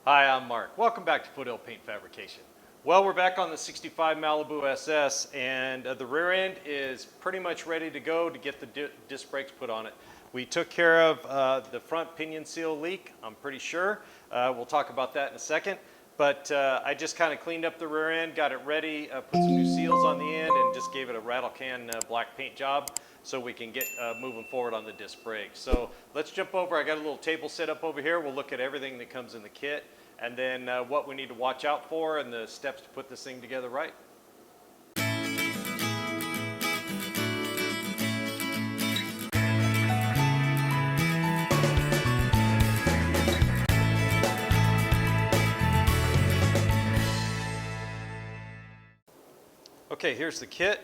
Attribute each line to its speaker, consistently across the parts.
Speaker 1: Hi, I'm Mark. Welcome back to Foothill Paint Fabrication. Well, we're back on the 65 Malibu SS, and the rear end is pretty much ready to go to get the disc brakes put on it. We took care of the front pinion seal leak, I'm pretty sure. We'll talk about that in a second. But I just kind of cleaned up the rear end, got it ready, put some new seals on the end, and just gave it a rattle can black paint job so we can get moving forward on the disc brakes. So let's jump over. I got a little table set up over here. We'll look at everything that comes in the kit, and then what we need to watch out for and the steps to put this thing together right. Okay, here's the kit.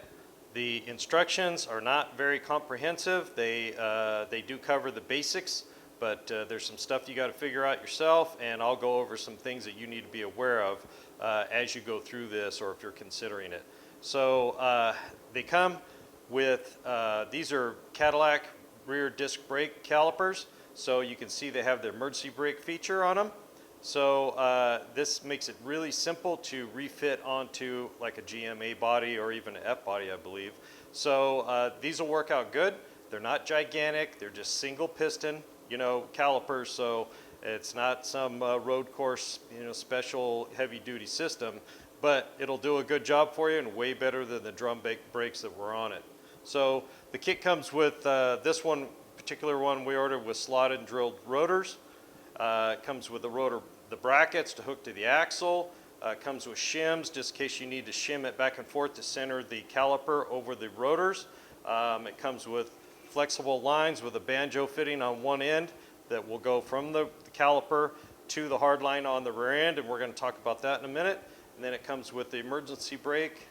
Speaker 1: The instructions are not very comprehensive. They do cover the basics, but there's some stuff you got to figure out yourself, and I'll go over some things that you need to be aware of as you go through this, or if you're considering it. So they come with, these are Cadillac rear disc brake calipers, so you can see they have the emergency brake feature on them. So this makes it really simple to refit onto like a GMA body or even an F body, I believe. So these will work out good. They're not gigantic, they're just single piston, calipers, so it's not some road course, special heavy duty system, but it'll do a good job for you and way better than the drum brakes that were on it. So the kit comes with this one, particular one we ordered with slotted and drilled rotors. It comes with the brackets to hook to the axle. It comes with shims just in case you need to shim it back and forth to center the caliper over the rotors. It comes with flexible lines with a banjo fitting on one end that will go from the caliper to the hard line on the rear end, and we're going to talk about that in a minute. And then it comes with the emergency brake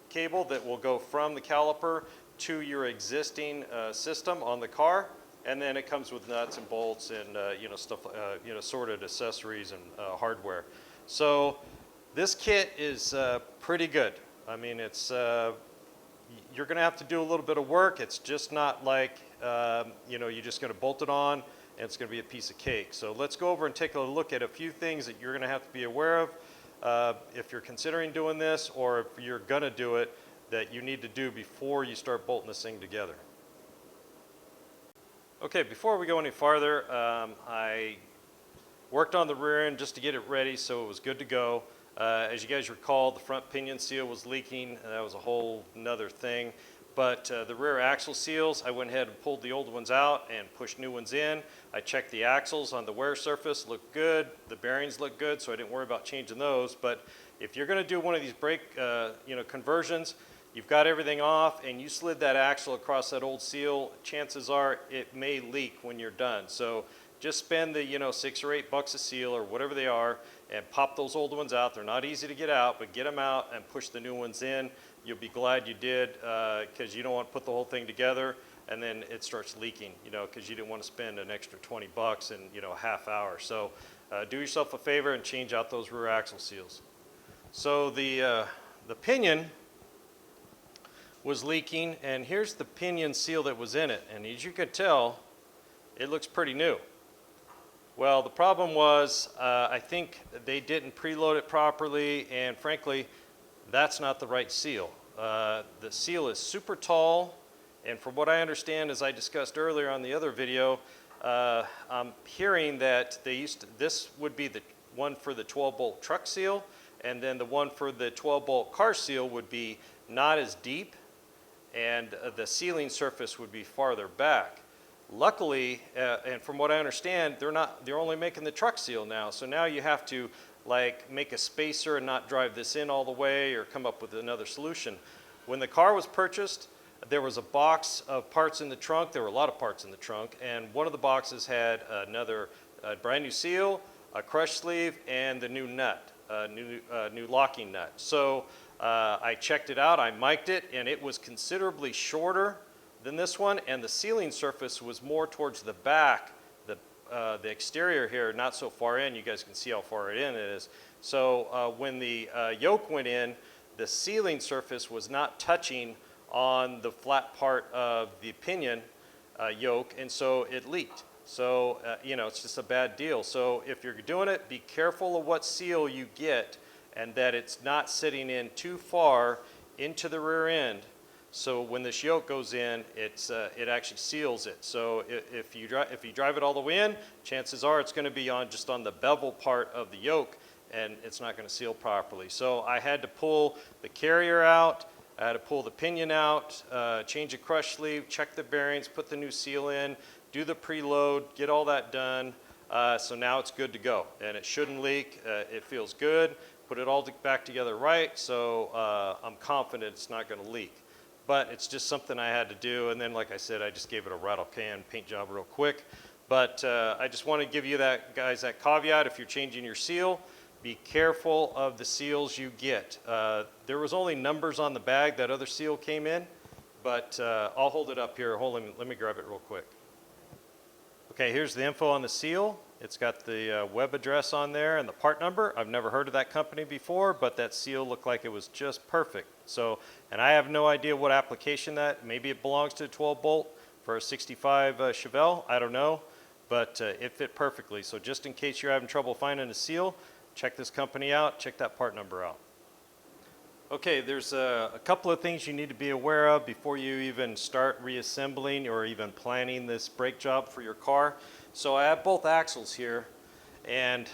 Speaker 1: cable that will go from the caliper to your existing system on the car. And then it comes with nuts and bolts and stuff, sorted accessories and hardware. So this kit is pretty good. I mean, it's you're going to have to do a little bit of work. It's just not like you're just going to bolt it on and it's going to be a piece of cake. So let's go over and take a look at a few things that you're going to have to be aware of if you're considering doing this, or if you're going to do it, that you need to do before you start bolting this thing together. Okay, before we go any farther, I worked on the rear end just to get it ready so it was good to go. As you guys recall, the front pinion seal was leaking, and that was a whole nother thing. But the rear axle seals, I went ahead and pulled the old ones out and pushed new ones in. I checked the axles on the wear surface, looked good. The bearings looked good, so I didn't worry about changing those. But if you're going to do one of these brake conversions, you've got everything off and you slid that axle across that old seal, chances are it may leak when you're done. So just spend the $6 or $8 a seal or whatever they are and pop those old ones out. They're not easy to get out, but get them out and push the new ones in. You'll be glad you did, because you don't want to put the whole thing together and then it starts leaking, because you didn't want to spend an extra $20 in a half hour. So do yourself a favor and change out those rear axle seals. So the pinion was leaking, and here's the pinion seal that was in it, and as you can tell, it looks pretty new. Well, the problem was I think they didn't preload it properly, and frankly, that's not the right seal. The seal is super tall, and from what I understand, as I discussed earlier on the other video, I'm hearing that this would be the one for the 12-bolt truck seal, and then the one for the 12-bolt car seal would be not as deep, and the sealing surface would be farther back. Luckily, and from what I understand, they're only making the truck seal now. So now you have to make a spacer and not drive this in all the way or come up with another solution. When the car was purchased, there was a box of parts in the trunk. There were a lot of parts in the trunk, and one of the boxes had another brand new seal, a crush sleeve, and the new nut, new locking nut. So I checked it out, I mic'd it, and it was considerably shorter than this one, and the sealing surface was more towards the back, the exterior here, not so far in. You guys can see how far in it is. So when the yoke went in, the sealing surface was not touching on the flat part of the pinion yoke, and so it leaked. So, it's just a bad deal. So if you're doing it, be careful of what seal you get and that it's not sitting in too far into the rear end. So when this yoke goes in, it actually seals it. So if you drive it all the way in, chances are it's going to be just on the bevel part of the yoke, and it's not going to seal properly. So I had to pull the carrier out, I had to pull the pinion out, change the crush sleeve, check the bearings, put the new seal in, do the preload, get all that done. So now it's good to go, and it shouldn't leak. It feels good. Put it all back together right, so I'm confident it's not going to leak. But it's just something I had to do, and then like I said, I just gave it a rattle can paint job real quick. But I just want to give you that caveat. If you're changing your seal, be careful of the seals you get. There was only numbers on the bag. That other seal came in, but I'll hold it up here. Hold on, let me grab it real quick. Okay, here's the info on the seal. It's got the web address on there and the part number. I've never heard of that company before, but that seal looked like it was just perfect. So, and I have no idea what application maybe it belongs to a 12 bolt for a 65 Chevelle, I don't know, but it fit perfectly. So just in case you're having trouble finding a seal, check this company out, check that part number out. Okay, there's a couple of things you need to be aware of before you even start reassembling or even planning this brake job for your car. So I have both axles here, and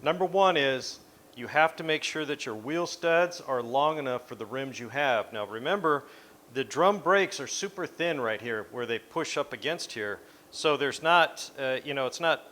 Speaker 1: number one is you have to make sure that your wheel studs are long enough for the rims you have. Now remember, the drum brakes are super thin right here where they push up against here, so there's not, it's not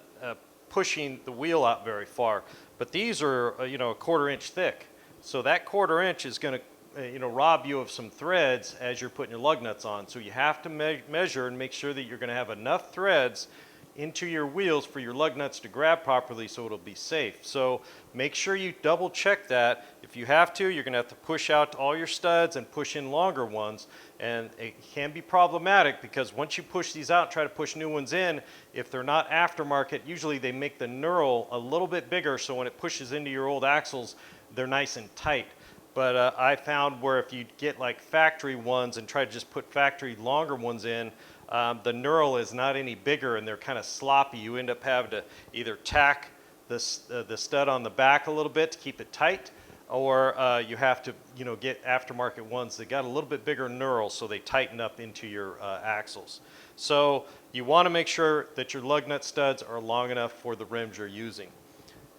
Speaker 1: pushing the wheel out very far. But these are, a 1/4 inch thick. So that 1/4 inch is going to, rob you of some threads as you're putting your lug nuts on. So you have to measure and make sure that you're going to have enough threads into your wheels for your lug nuts to grab properly so it'll be safe. So make sure you double check that. If you have to, you're going to have to push out all your studs and push in longer ones. And it can be problematic because once you push these out, try to push new ones in, if they're not aftermarket, usually they make the knurl a little bit bigger, so when it pushes into your old axles, they're nice and tight. But I found where if you get like factory ones and try to just put factory longer ones in, the knurl is not any bigger and they're kind of sloppy. You end up having to either tack the stud on the back a little bit to keep it tight, or you have to get aftermarket ones that got a little bit bigger knurl so they tighten up into your axles. So you want to make sure that your lug nut studs are long enough for the rims you're using.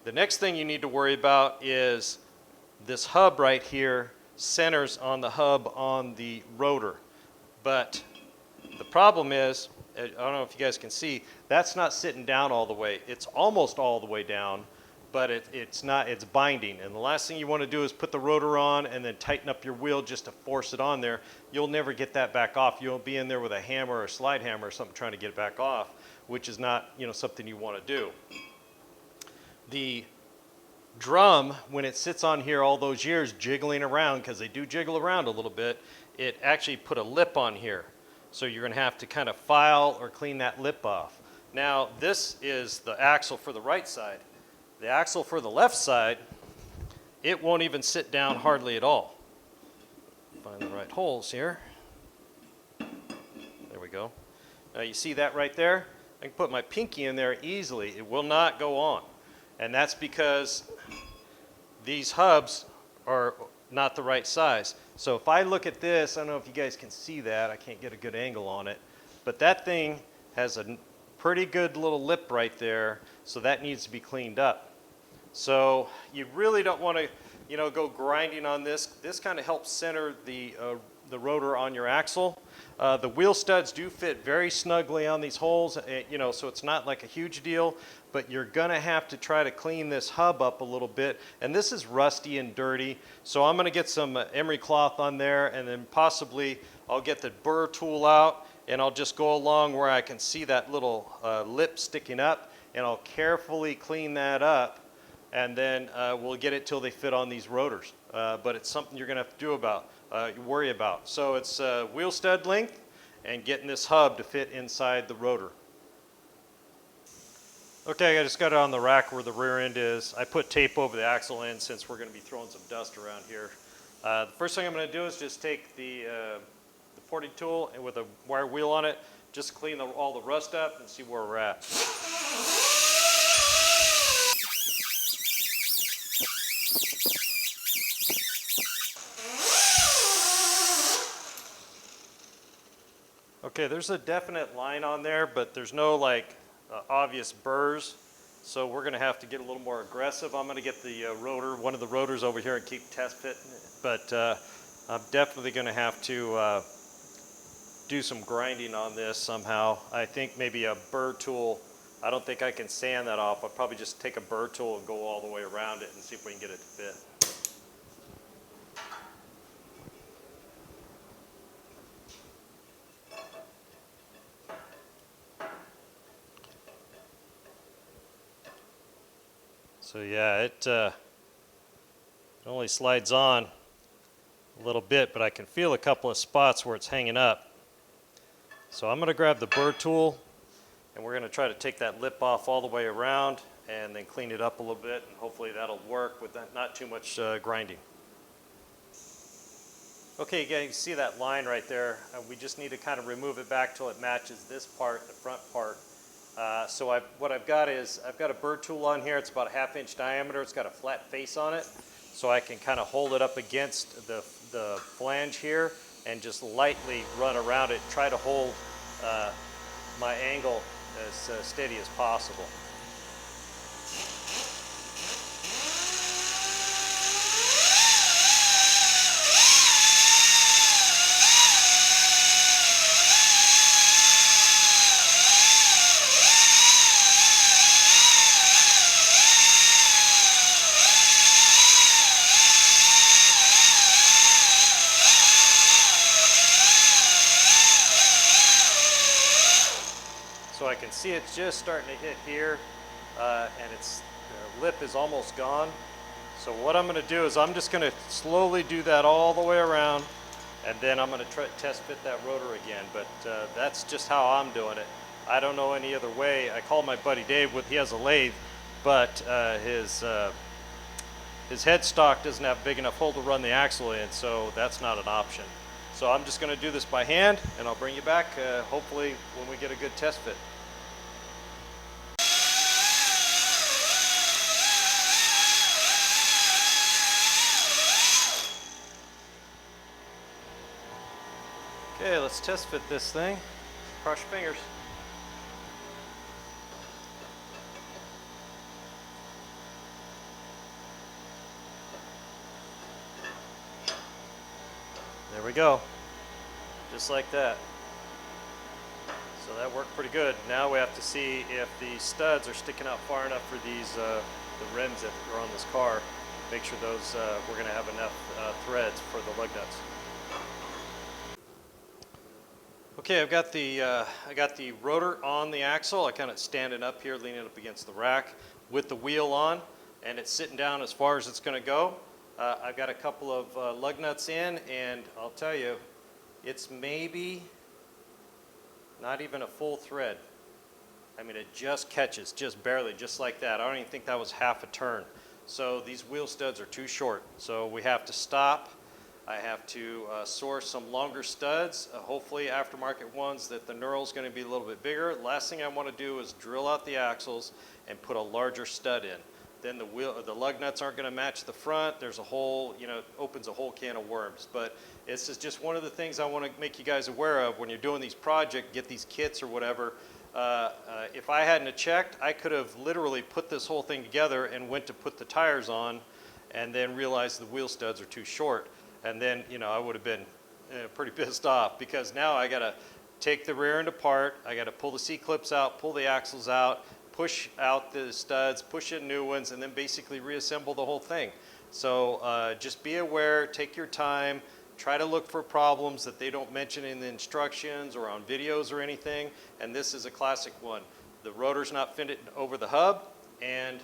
Speaker 1: The next thing you need to worry about is this hub right here centers on the hub on the rotor. But the problem is, I don't know if you guys can see, that's not sitting down all the way. It's almost all the way down, but it's not, it's binding. And the last thing you want to do is put the rotor on and then tighten up your wheel just to force it on there. You'll never get that back off. You'll be in there with a hammer or a slide hammer or something trying to get it back off, which is not, something you want to do. The drum, when it sits on here all those years jiggling around, because they do jiggle around a little bit, it actually put a lip on here. So you're going to have to kind of file or clean that lip off. Now this is the axle for the right side. The axle for the left side, it won't even sit down hardly at all. Find the right holes here. There we go. Now you see that right there? I can put my pinky in there easily. It will not go on. And that's because these hubs are not the right size. So if I look at this, I don't know if you guys can see that. I can't get a good angle on it. But that thing has a pretty good little lip right there, so that needs to be cleaned up. So you really don't want to, go grinding on this. This kind of helps center the rotor on your axle. The wheel studs do fit very snugly on these holes, so it's not like a huge deal, but you're gonna have to try to clean this hub up a little bit. And this is rusty and dirty, so I'm gonna get some emery cloth on there, and then possibly I'll get the burr tool out and I'll just go along where I can see that little lip sticking up, and I'll carefully clean that up, and then we'll get it till they fit on these rotors. But it's something you're gonna have to worry about. So it's wheel stud length and getting this hub to fit inside the rotor. Okay, I just got it on the rack where the rear end is. I put tape over the axle end since we're going to be throwing some dust around here. The first thing I'm going to do is just take the porting tool and with a wire wheel on it, just to clean all the rust up and see where we're at. Okay, there's a definite line on there, but there's no like obvious burrs. So we're gonna have to get a little more aggressive. I'm gonna get the rotor, one of the rotors over here and keep test fitting it. But I'm definitely gonna have to do some grinding on this somehow. I think maybe a burr tool. I don't think I can sand that off. I'll probably just take a burr tool and go all the way around it and see if we can get it to fit. So yeah, it only slides on a little bit, but I can feel a couple of spots where it's hanging up. So I'm going to grab the burr tool, and we're going to try to take that lip off all the way around and then clean it up a little bit, and hopefully that'll work with not too much grinding. Okay, you guys see that line right there. We just need to kind of remove it back till it matches this part, the front part. So what I've got is, I've got a burr tool on here. It's about a 1/2 inch diameter. It's got a flat face on it. So I can kind of hold it up against the flange here and just lightly run around it. Try to hold my angle as steady as possible. So I can see it's just starting to hit here, and its lip is almost gone. So what I'm going to do is I'm just going to slowly do that all the way around, and then I'm going to try to test fit that rotor again. But that's just how I'm doing it. I don't know any other way. I called my buddy Dave. He has a lathe, but his headstock doesn't have big enough hole to run the axle in, so that's not an option. So I'm just going to do this by hand, and I'll bring you back hopefully when we get a good test fit. Okay, let's test fit this thing. Cross your fingers. There we go, just like that. So that worked pretty good. Now we have to see if the studs are sticking out far enough for these the rims that are on this car. Make sure those we're going to have enough threads for the lug nuts. Okay, I got the rotor on the axle. I kind of standing up here, leaning up against the rack with the wheel on, and it's sitting down as far as it's going to go. I've got a couple of lug nuts in, and I'll tell you, it's maybe not even a full thread. I mean, it just catches, just barely, just like that. I don't even think that was half a turn. So these wheel studs are too short. So we have to stop. I have to source some longer studs, hopefully aftermarket ones that the knurl's going to be a little bit bigger. Last thing I want to do is drill out the axles and put a larger stud in. Then the lug nuts aren't going to match the front. There's a whole, opens a whole can of worms. But this is just one of the things I want to make you guys aware of when you're doing these projects, get these kits or whatever. If I hadn't have checked, I could have literally put this whole thing together and went to put the tires on and then realized the wheel studs are too short. And then, I would have been pretty pissed off, because now I got to take the rear end apart. I got to pull the C-clips out, pull the axles out, push out the studs, push in new ones, and then basically reassemble the whole thing. So just be aware, take your time, try to look for problems that they don't mention in the instructions or on videos or anything. And this is a classic one. The rotor's not fitted over the hub, and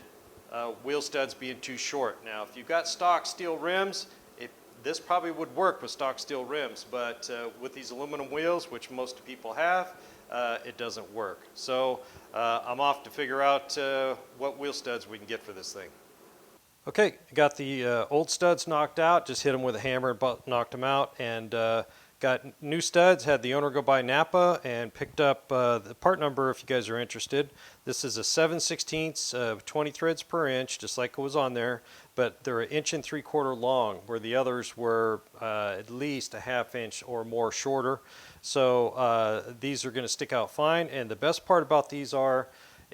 Speaker 1: wheel studs being too short. Now, if you've got stock steel rims, this probably would work with stock steel rims, but with these aluminum wheels, which most people have, it doesn't work. So I'm off to figure out what wheel studs we can get for this thing. Okay, got the old studs knocked out, just hit them with a hammer and knocked them out, and Got new studs, had the owner go by Napa and picked up the part number if you guys are interested. This is a 7/16 20 threads per inch, just like it was on there, but they're 1 3/4 inch long, where the others were at least a 1/2 inch or more shorter. So these are going to stick out fine, and the best part about these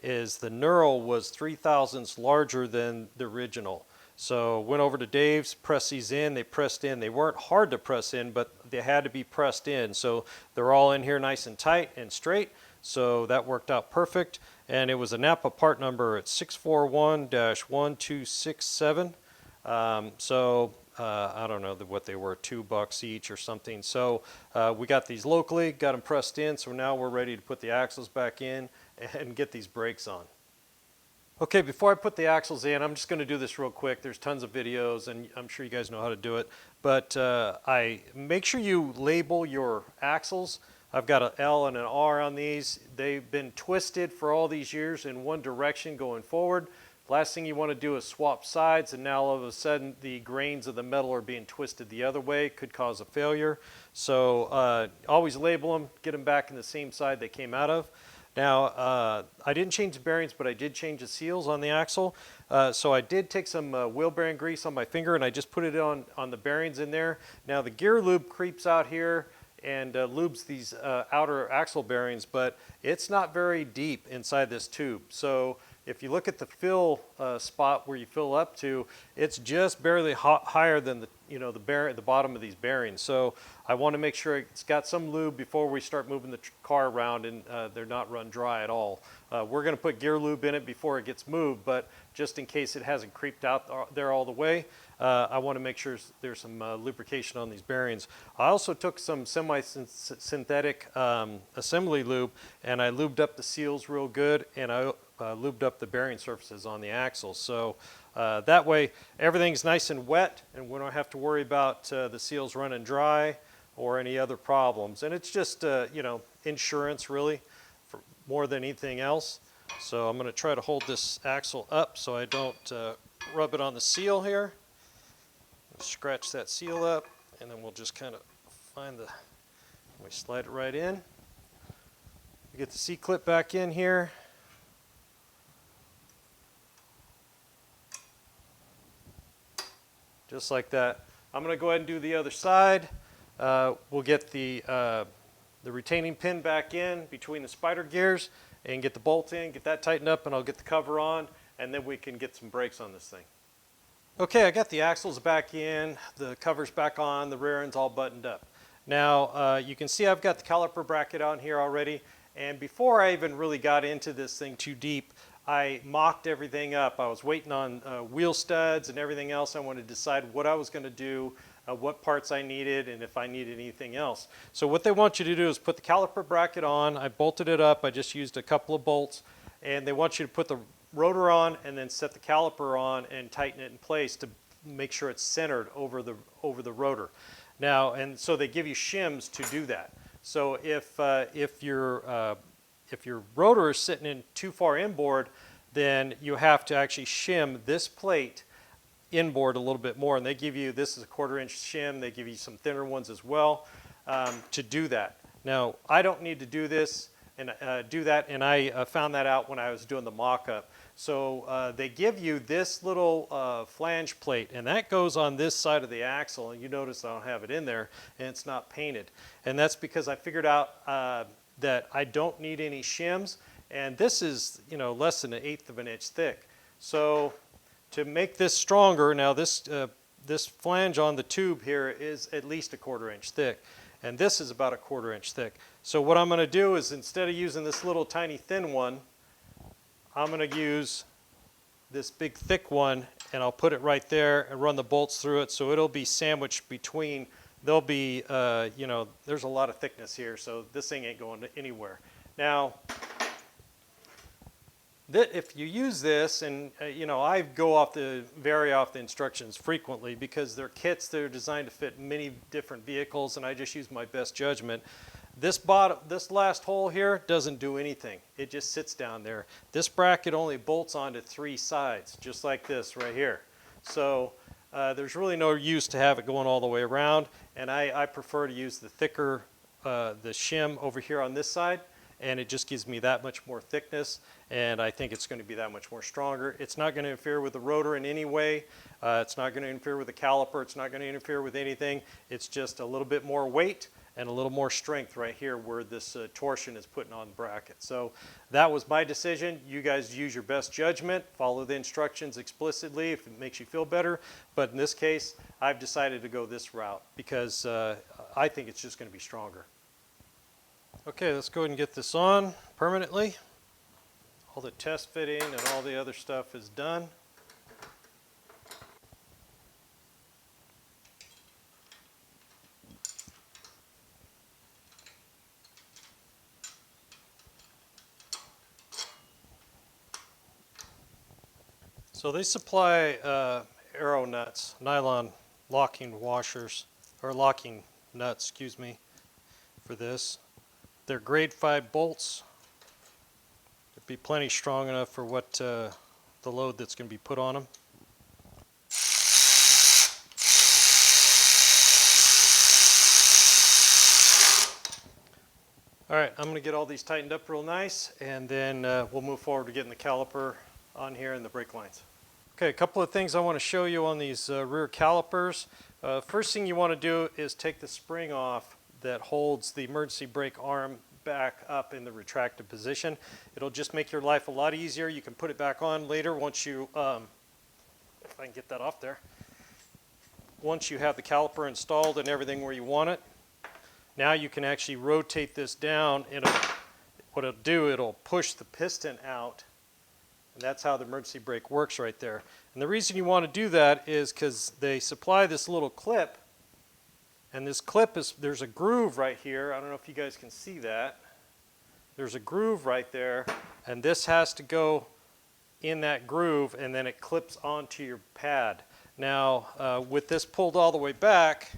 Speaker 1: is the knurl was 3 thousandths larger than the original. So went over to Dave's, pressed these in, they pressed in. They weren't hard to press in, but they had to be pressed in. So they're all in here nice and tight and straight. So that worked out perfect. And it was a Napa part number at 641-1267. I don't know what they were, $2 each or something. So we got these locally, got them pressed in. So now we're ready to put the axles back in and get these brakes on. Okay, before I put the axles in, I'm just going to do this real quick. There's tons of videos, and I'm sure you guys know how to do it. But I make sure you label your axles. I've got an L and an R on these. They've been twisted for all these years in one direction going forward. Last thing you want to do is swap sides, and now all of a sudden the grains of the metal are being twisted the other way. Could cause a failure. So always label them, get them back in the same side they came out of. Now, I didn't change the bearings, but I did change the seals on the axle. So I did take some wheel bearing grease on my finger, and I just put it on the bearings in there. Now, the gear lube creeps out here and lubes these outer axle bearings, but it's not very deep inside this tube. So if you look at the fill spot where you fill up to, it's just barely higher than the bottom of these bearings. So I want to make sure it's got some lube before we start moving the car around, and they're not run dry at all. We're going to put gear lube in it before it gets moved, but just in case it hasn't creeped out there all the way, I want to make sure there's some lubrication on these bearings. I also took some semi-synthetic assembly lube, and I lubed up the seals real good, and I lubed up the bearing surfaces on the axles. So that way everything's nice and wet, and we don't have to worry about the seals running dry or any other problems. And it's just insurance really, for more than anything else. So I'm going to try to hold this axle up so I don't rub it on the seal here. Scratch that seal up, and then we'll just kind of we slide it right in. We get the C-clip back in here. Just like that. I'm going to go ahead and do the other side. We'll get the retaining pin back in between the spider gears and get the bolt in, get that tightened up, and I'll get the cover on, and then we can get some brakes on this thing. Okay, I got the axles back in, the cover's back on, the rear end's all buttoned up. Now, you can see I've got the caliper bracket on here already, and before I even really got into this thing too deep, I mocked everything up. I was waiting on wheel studs and everything else. I wanted to decide what I was going to do, what parts I needed, and if I needed anything else. So what they want you to do is put the caliper bracket on. I bolted it up. I just used a couple of bolts, and they want you to put the rotor on and then set the caliper on and tighten it in place to make sure it's centered over the rotor. Now, and so they give you shims to do that. So if your rotor is sitting in too far inboard, then you have to actually shim this plate inboard a little bit more. And they give you, this is a 1/4 inch shim, they give you some thinner ones as well to do that. Now, I don't need to do this and and I found that out when I was doing the mock-up. So they give you this little flange plate, and that goes on this side of the axle, and you notice I don't have it in there, and it's not painted. And that's because I figured out that I don't need any shims, and this is less than 1/8 of an inch thick. So to make this stronger, now this flange on the tube here is at least a 1/4 inch thick, and this is about a 1/4 inch thick. So what I'm going to do is, instead of using this little tiny thin one, I'm going to use this big thick one, and I'll put it right there and run the bolts through it, so it'll be sandwiched between. There'll be, there's a lot of thickness here, so this thing ain't going anywhere. Now, if you use this, and I vary off the instructions frequently because they're kits, they're designed to fit many different vehicles, and I just use my best judgment. This last hole here doesn't do anything. It just sits down there. This bracket only bolts onto 3 sides, just like this right here. So there's really no use to have it going all the way around, and I prefer to use the thicker, the shim over here on this side, and it just gives me that much more thickness, and I think it's going to be that much more stronger. It's not going to interfere with the rotor in any way. It's not going to interfere with the caliper. It's not going to interfere with anything. It's just a little bit more weight and a little more strength right here where this torsion is putting on the bracket. So that was my decision. You guys use your best judgment. Follow the instructions explicitly if it makes you feel better. But in this case, I've decided to go this route because I think it's just going to be stronger. Okay, let's go ahead and get this on permanently. All the test fitting and all the other stuff is done. So they supply arrow nuts, nylon locking washers, or locking nuts, excuse me, for this. They're grade 5 bolts. It'd be plenty strong enough for what the load that's going to be put on them. All right, I'm going to get all these tightened up real nice, and then we'll move forward to getting the caliper on here and the brake lines. Okay, a couple of things I want to show you on these rear calipers. First thing you want to do is take the spring off that holds the emergency brake arm back up in the retracted position. It'll just make your life a lot easier. You can put it back on later once you, if I can get that off there, once you have the caliper installed and everything where you want it. Now you can actually rotate this down, and what it'll do, it'll push the piston out. And that's how the emergency brake works right there. And the reason you want to do that is because they supply this little clip, and this clip is, there's a groove right here. I don't know if you guys can see that. There's a groove right there, and this has to go in that groove, and then it clips onto your pad. Now, with this pulled all the way back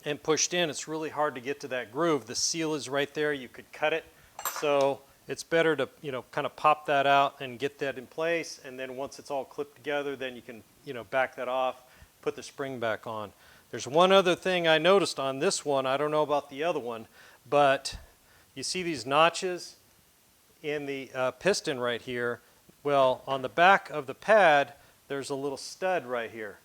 Speaker 1: and pushed in, it's really hard to get to that groove. The seal is right there. You could cut it. So it's better to, kind of pop that out and get that in place, and then once it's all clipped together, then you can, back that off, put the spring back on. There's one other thing I noticed on this one. I don't know about the other one, but you see these notches in the piston right here. Well, on the back of the pad, there's a little stud right here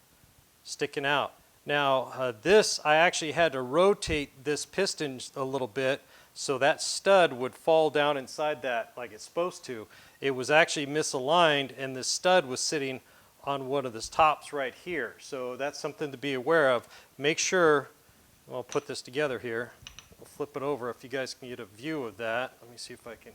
Speaker 1: sticking out. Now, this, I actually had to rotate this piston a little bit so that stud would fall down inside that like it's supposed to. It was actually misaligned, and the stud was sitting on one of the tops right here. So that's something to be aware of. Make sure, I'll put this together here. We'll flip it over if you guys can get a view of that. Let me see if I can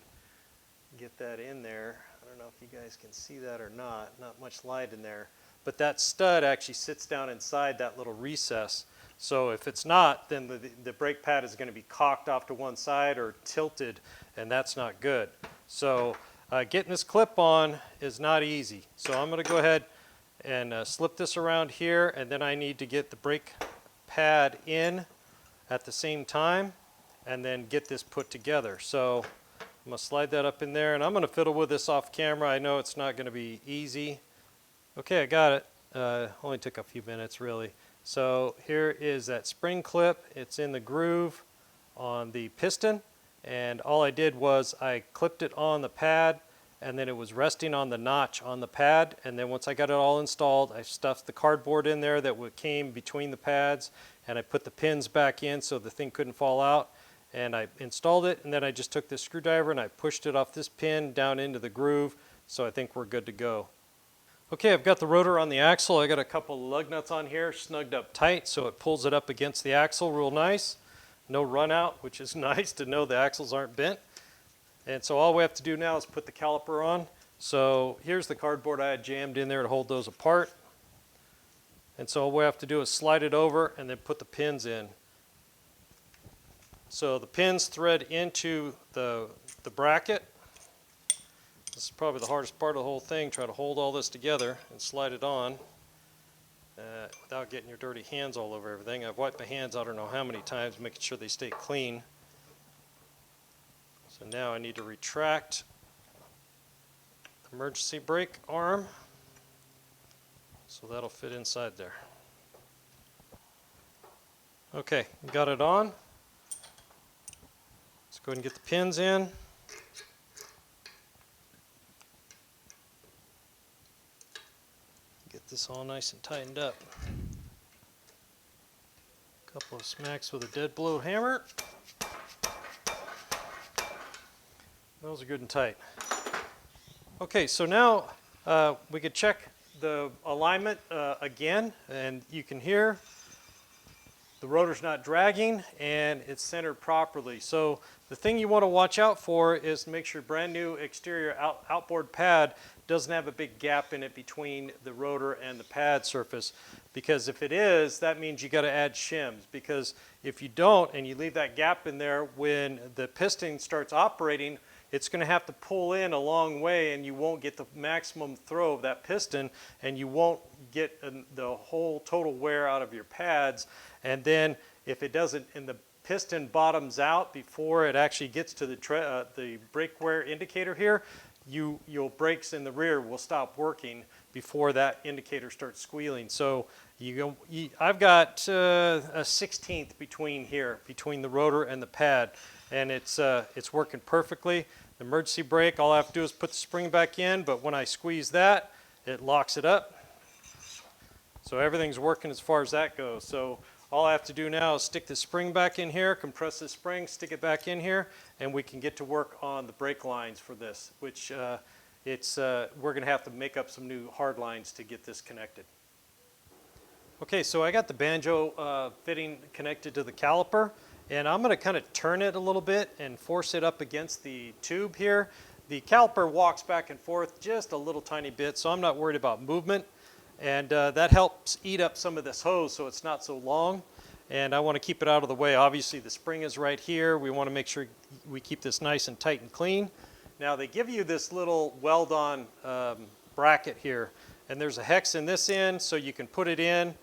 Speaker 1: get that in there. I don't know if you guys can see that or not. Not much light in there. But that stud actually sits down inside that little recess. So if it's not, then the brake pad is going to be cocked off to one side or tilted, and that's not good. So getting this clip on is not easy. So I'm going to go ahead and slip this around here, and then I need to get the brake pad in at the same time and then get this put together. So I'm going to slide that up in there, and I'm going to fiddle with this off camera. I know it's not going to be easy. Okay, I got it. Only took a few minutes, really. So here is that spring clip. It's in the groove on the piston, and all I did was I clipped it on the pad, and then it was resting on the notch on the pad, and then once I got it all installed, I stuffed the cardboard in there that came between the pads, and I put the pins back in so the thing couldn't fall out, and I installed it, and then I just took this screwdriver and I pushed it off this pin down into the groove, so I think we're good to go. Okay, I've got the rotor on the axle. I got a couple of lug nuts on here snugged up tight so it pulls it up against the axle real nice. No run out, which is nice to know the axles aren't bent. And so all we have to do now is put the caliper on. So here's the cardboard I had jammed in there to hold those apart. And so all we have to do is slide it over and then put the pins in. So the pins thread into the bracket. This is probably the hardest part of the whole thing, try to hold all this together and slide it on without getting your dirty hands all over everything. I've wiped my hands I don't know how many times, making sure they stay clean. So now I need to retract the emergency brake arm. So that'll fit inside there. Okay, got it on. Let's go ahead and get the pins in. Get this all nice and tightened up. Couple of smacks with a dead blow hammer. Those are good and tight. Okay, so now we could check the alignment again, and you can hear the rotor's not dragging and it's centered properly. So the thing you want to watch out for is to make sure brand new exterior outboard pad doesn't have a big gap in it between the rotor and the pad surface, because if it is, that means you got to add shims, because if you don't and you leave that gap in there, when the piston starts operating, it's going to have to pull in a long way and you won't get the maximum throw of that piston, and you won't get the whole total wear out of your pads. And then if it doesn't, and the piston bottoms out before it actually gets to the brake wear indicator here, your brakes in the rear will stop working before that indicator starts squealing. So I've got a 1/16 between the rotor and the pad, and it's working perfectly. The emergency brake, all I have to do is put the spring back in, but when I squeeze that, it locks it up. So everything's working as far as that goes. So all I have to do now is stick the spring back in here, compress the spring, stick it back in here, and we can get to work on the brake lines for this, which we're going to have to make up some new hard lines to get this connected. Okay, so I got the banjo fitting connected to the caliper, and I'm going to kind of turn it a little bit and force it up against the tube here. The caliper walks back and forth just a little tiny bit, so I'm not worried about movement. And that helps eat up some of this hose so it's not so long. And I want to keep it out of the way. Obviously the spring is right here. We want to make sure we keep this nice and tight and clean. Now they give you this little weld-on bracket here. And there's a hex in this end, so you can put it in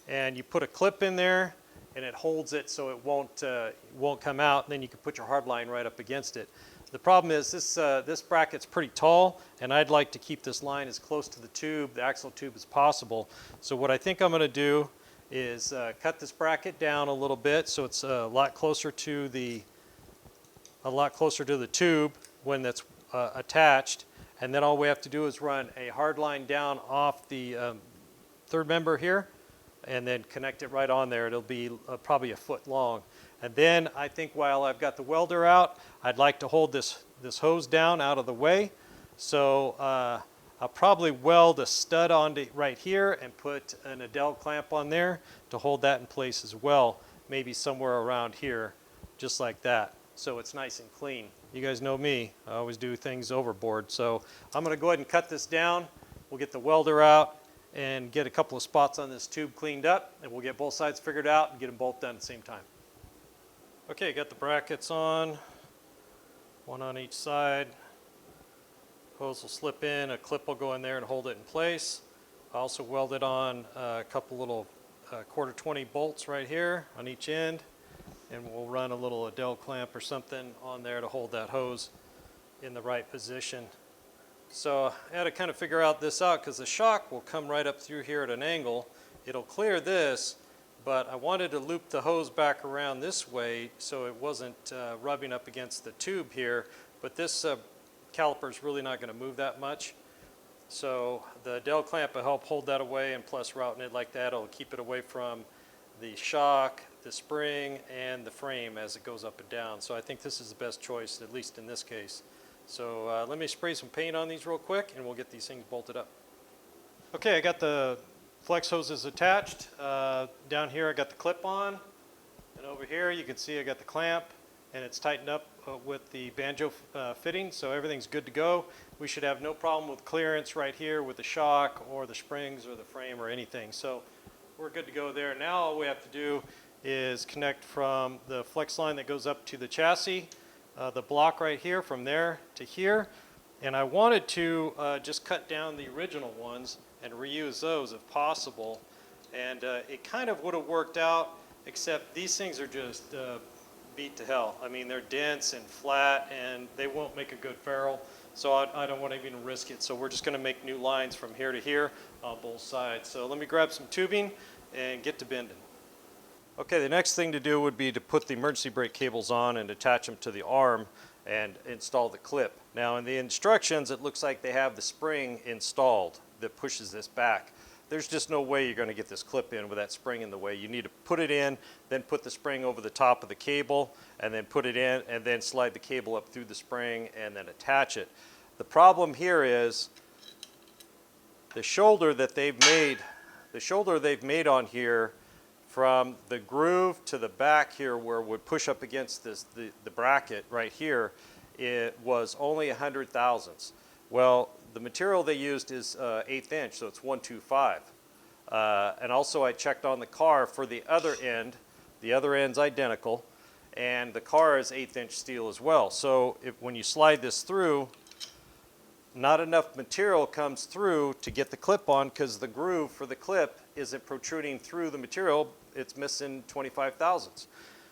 Speaker 1: and you put a clip in there and it holds it so it won't come out. And then you can put your hard line right up against it. The problem is this bracket's pretty tall, and I'd like to keep this line as close to the tube, the axle tube, as possible. So what I think I'm going to do is cut this bracket down a little bit so it's a lot closer to the tube when that's attached. And then all we have to do is run a hard line down off the third member here, and then connect it right on there. It'll be probably a foot long. And then I think while I've got the welder out, I'd like to hold this hose down out of the way. So I'll probably weld a stud onto right here and put an Adele clamp on there to hold that in place as well. Maybe somewhere around here, just like that. So it's nice and clean. You guys know me, I always do things overboard. So I'm going to go ahead and cut this down. We'll get the welder out and get a couple of spots on this tube cleaned up, and we'll get both sides figured out and get them both done at the same time. Okay, got the brackets on, one on each side. Hose will slip in, a clip will go in there and hold it in place. I also welded on a couple little 1/4-20 bolts right here on each end, and we'll run a little Adele clamp or something on there to hold that hose in the right position. So I had to kind of figure this out because the shock will come right up through here at an angle. It'll clear this, but I wanted to loop the hose back around this way so it wasn't rubbing up against the tube here, but this caliper is really not going to move that much. So the Adele clamp will help hold that away, and plus routing it like that will keep it away from the shock, the spring, and the frame as it goes up and down. So I think this is the best choice, at least in this case. So let me spray some paint on these real quick and we'll get these things bolted up. Okay, I got the flex hoses attached. Down here I got the clip on, and over here you can see I got the clamp, and it's tightened up with the banjo fitting, so everything's good to go. We should have no problem with clearance right here with the shock or the springs or the frame or anything. So we're good to go there. Now all we have to do is connect from the flex line that goes up to the chassis, the block right here, from there to here. And I wanted to just cut down the original ones and reuse those if possible. And it kind of would have worked out, except these things are just beat to hell. I mean, they're dense and flat, and they won't make a good ferrule. so I don't want to even risk it. So we're just going to make new lines from here to here on both sides. So let me grab some tubing and get to bending. Okay, the next thing to do would be to put the emergency brake cables on and attach them to the arm and install the clip. Now in the instructions, it looks like they have the spring installed that pushes this back. There's just no way you're going to get this clip in with that spring in the way. You need to put it in, then put the spring over the top of the cable, and then put it in, and then slide the cable up through the spring and then attach it. The problem here is the shoulder that they've made on here, from the groove to the back here where it would push up against the bracket right here, it was only 100 thousandths. Well, the material they used is 1/8 inch, so it's 125. And also I checked on the car for the other end. The other end's identical, and the car is 1/8 inch steel as well. So when you slide this through, not enough material comes through to get the clip on, because the groove for the clip isn't protruding through the material. It's missing 25 thousandths.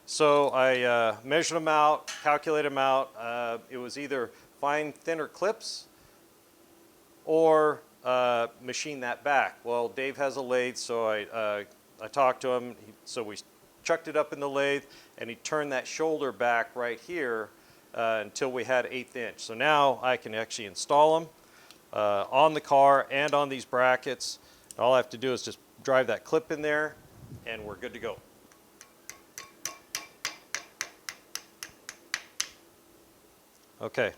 Speaker 1: So I measured them out, calculated them out. It was either find thinner clips or machine that back. Well, Dave has a lathe, so I talked to him. So we chucked it up in the lathe, and he turned that shoulder back right here until we had 1/8 inch. So now I can actually install them on the car and on these brackets. All I have to do is just drive that clip in there, and we're good to go. Okay,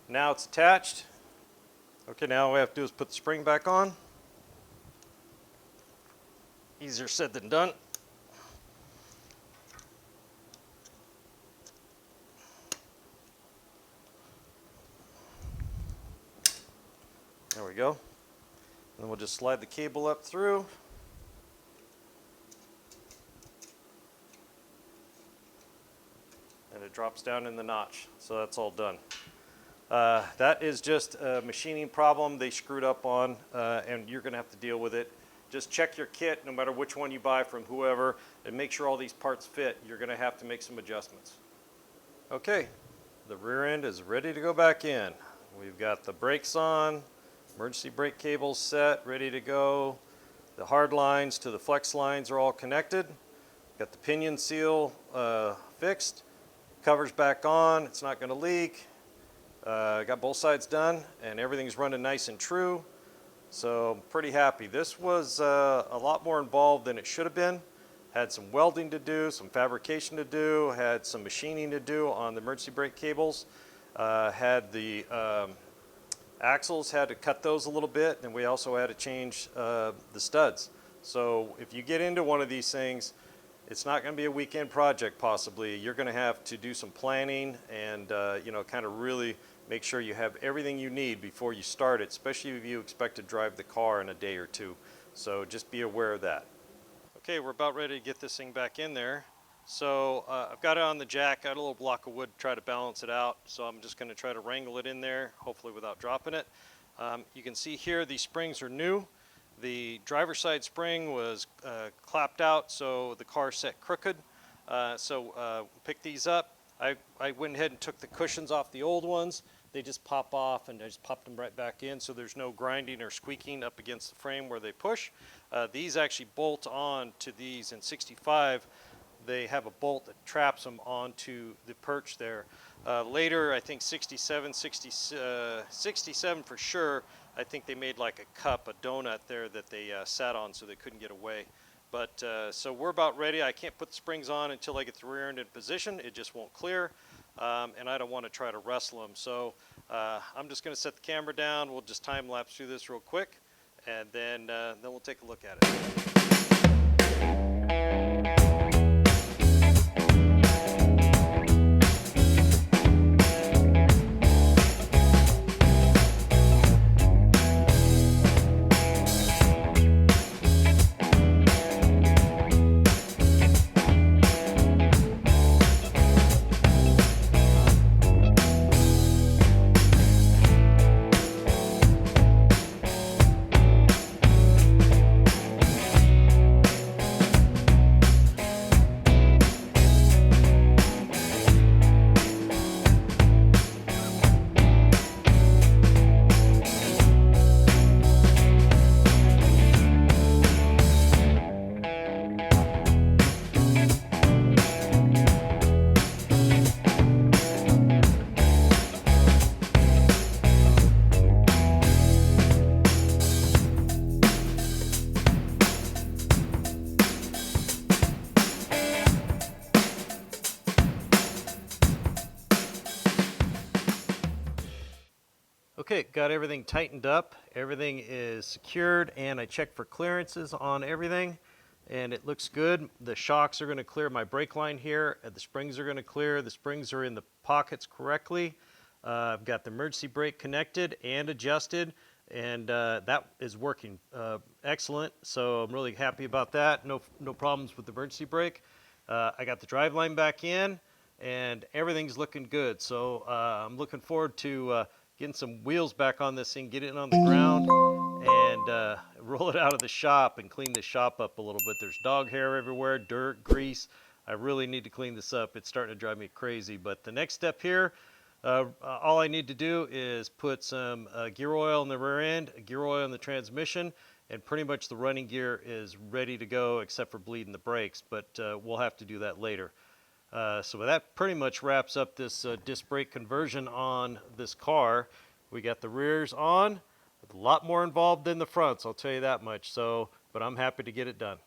Speaker 1: now it's attached. Okay, now all we have to do is put the spring back on. Easier said than done. There we go. Then we'll just slide the cable up through. And it drops down in the notch. So that's all done. That is just a machining problem they screwed up on, and you're going to have to deal with it. Just check your kit, no matter which one you buy from whoever, and make sure all these parts fit. You're going to have to make some adjustments. Okay, the rear end is ready to go back in. We've got the brakes on, emergency brake cables set, ready to go. The hard lines to the flex lines are all connected. Got the pinion seal fixed. Cover's back on, it's not going to leak. Got both sides done, and everything's running nice and true. So I'm pretty happy. This was a lot more involved than it should have been. Had some welding to do, some fabrication to do, had some machining to do on the emergency brake cables. Had the axles, had to cut those a little bit, and we also had to change the studs. So if you get into one of these things, it's not going to be a weekend project possibly. You're going to have to do some planning and kind of really make sure you have everything you need before you start it, especially if you expect to drive the car in a day or two. So just be aware of that. Okay, we're about ready to get this thing back in there. So I've got it on the jack, got a little block of wood to try to balance it out. So I'm just going to try to wrangle it in there, hopefully without dropping it. You can see here these springs are new. The driver's side spring was clapped out, so the car set crooked. Pick these up. I went ahead and took the cushions off the old ones. They just pop off, and I just popped them right back in, so there's no grinding or squeaking up against the frame where they push. These actually bolt on to these in 65. They have a bolt that traps them onto the perch there. Later, I think 67 for sure, I think they made like a cup, a donut there that they sat on so they couldn't get away. But so we're about ready. I can't put the springs on until I get the rear end in position. It just won't clear, and I don't want to try to wrestle them. So I'm just going to set the camera down. We'll just time lapse through this real quick, and then we'll take a look at it. Okay, got everything tightened up. Everything is secured, and I checked for clearances on everything, and it looks good. The shocks are going to clear my brake line here. The springs are going to clear. The springs are in the pockets correctly. I've got the emergency brake connected and adjusted, and that is working excellent. So I'm really happy about that. No problems with the emergency brake. I got the drive line back in, and everything's looking good. So I'm looking forward to getting some wheels back on this thing, get it on the ground, and roll it out of the shop and clean the shop up a little bit. There's dog hair everywhere, dirt, grease. I really need to clean this up. It's starting to drive me crazy. But the next step here, all I need to do is put some gear oil in the rear end, gear oil in the transmission, and pretty much the running gear is ready to go except for bleeding the brakes, but we'll have to do that later. So that pretty much wraps up this disc brake conversion on this car. We got the rears on, a lot more involved than the fronts, I'll tell you that much. So, but I'm happy to get it done.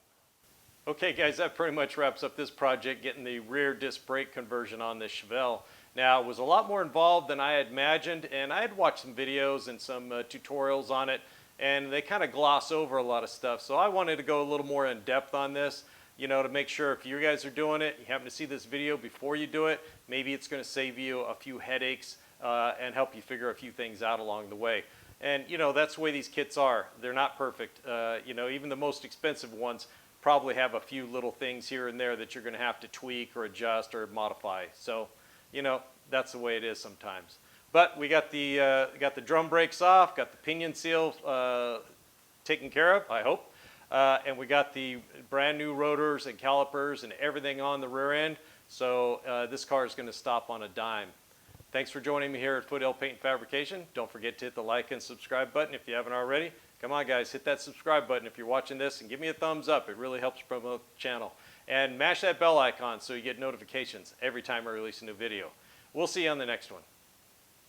Speaker 1: Okay guys, that pretty much wraps up this project, getting the rear disc brake conversion on this Chevelle. Now, it was a lot more involved than I had imagined, and I had watched some videos and some tutorials on it, and they kind of gloss over a lot of stuff. So I wanted to go a little more in depth on this, you know, to make sure if you guys are doing it, you happen to see this video before you do it, maybe it's going to save you a few headaches and help you figure a few things out along the way. And, you know, that's the way these kits are. They're not perfect. You know, even the most expensive ones probably have a few little things here and there that you're going to have to tweak or adjust or modify. So, you know, that's the way it is sometimes. But we got the drum brakes off, got the pinion seal taken care of, I hope. And we got the brand new rotors and calipers and everything on the rear end. So this car is going to stop on a dime. Thanks for joining me here at Foothill Paint and Fabrication. Don't forget to hit the like and subscribe button if you haven't already. Come on guys, hit that subscribe button if you're watching this and give me a thumbs up. It really helps promote the channel. And mash that bell icon so you get notifications every time I release a new video. We'll see you on the next one.